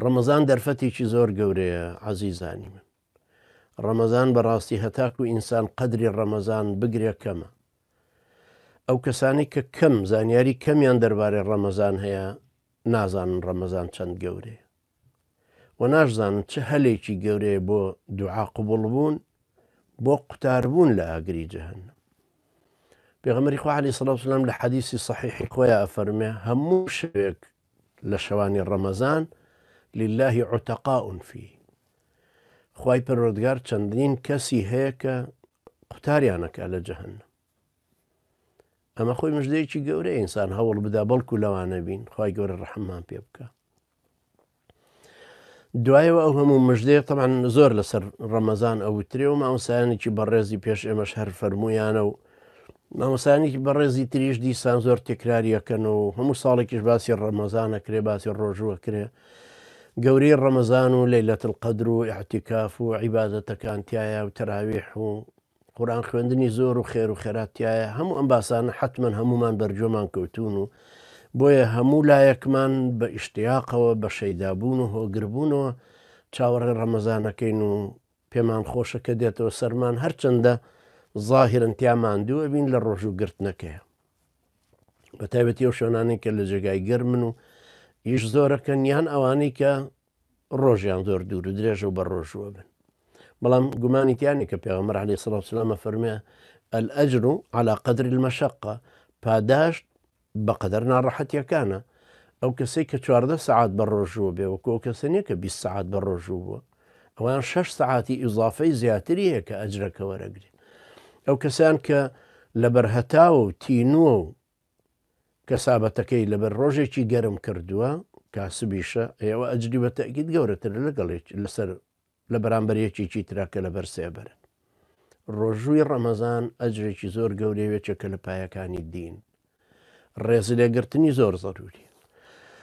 ڕەمەزان دەرفەتێکی زۆر گەورەیە عەزیزانی من. ڕەمەزان بەڕاستی هەتاکو ئینسان قەدری ڕەمەزان بگرێ کەمە. ئەو کەسانی کە کەم زانیاری کەمیان دەربارەی ڕەمەزان هەیە نازانن ڕەمەزان چەند گەورەیە و ناشزانن چه هەلێکی گەورەیە بۆ دوعا قبوڵ بوون، بۆ قوتاربوون لە ئاگری جەهەنەم. پێغەمبەری خوا عەلەیهی سەڵات وسەلام لە حەدیسی صەحیحی خۆیان ئەفەرمێ هەموو شەوێک لە شەوانی ڕەمەزان لله عتقاء فيه. خوای پەروەردگار چەندین کەسی هەیە کە قوتاریانەکە لە جەهەنەم. ئەمە خۆی مژدەیەکی گەورەیە ئینسان هەوڵ بدا بەڵکو لەوانە بین، خوای گەورە ڕەحممان پێ بکە. دوایەوە ئەو هەموو مژدەیە تەمەن زۆر لەسەر ڕەمەزان ئەوترێ و مامۆسایانێکی بەڕێزی پێش ئێمەش هەر فەرموویانە و مامۆسایانێکی بەڕێزی تریش دیسان زۆر تێکراریەکەن و هەموو ساڵێکیش باسی ڕەمەزانەکرێ، باسی ڕۆژوەکرێ. گەورەی ڕەمەزان و لەیلەت القەدر و ئیعتیکاف و عیبادەتەکان تایە و تەراویح و قورئان خوێندنی زۆر و خێر و خێراتایە. هەموو ئەم باسانە حتمەن هەمومان بەرجۆمان کەوتون و بۆیە هەموو لایەکمان بە ئیشتیاقەوە بە شەیدابوون و هۆگربوونەوە چاوەڕێ ڕەمەزانەکەین و پێمان خۆشە کە دێتەوە سەرمان هەرچەندە ظاهرن تیامان دووە بین لە ڕۆژ و گرتنەکەیە. بە تایبەتی ئەو شوێنانەی کە لە جێگای گەرمن و ئیش زۆرەکەن یان ئەوانەی کە ڕۆژیان زۆر دوور و درێژە و بە ڕۆژوە بن. بەڵام گومانی تیانی کە پێغەمبەر عەلەیهی سەڵات وسەلام ئەفەرمێ الئەجر على قدر المەشەقە، پاداشت بەقەدەر ناڕەحەتیەکانە. ئەو کەسەی کە 14 سەعات بە ڕۆژوە بێ وەکو ئەو کەسە نییە کە 20 سەعات بە ڕۆژوو بووە، ئەویان 6 سەعاتی ئیضافەی زیاتری هەیە کە ئەجرەکە وەرەگرێت. ئەو کەسان کە لەبەر هەتاوە و تینووە و کەسابەتەکەی لەبەر ڕۆژێکی گەرم کردووە کاسبیشە، ئێوە ئەجری بە تەئکید گەورەتر لەگەڵێک لەسەر لە بەرامبەرێکێکی تراکە لەبەر سێبەرن. ڕۆژووی ڕەمەزان ئەجرێکی زۆر گەورەیەوێتە کە لە پایەکانی دین ڕێز لێگرتنی زۆر زەروری.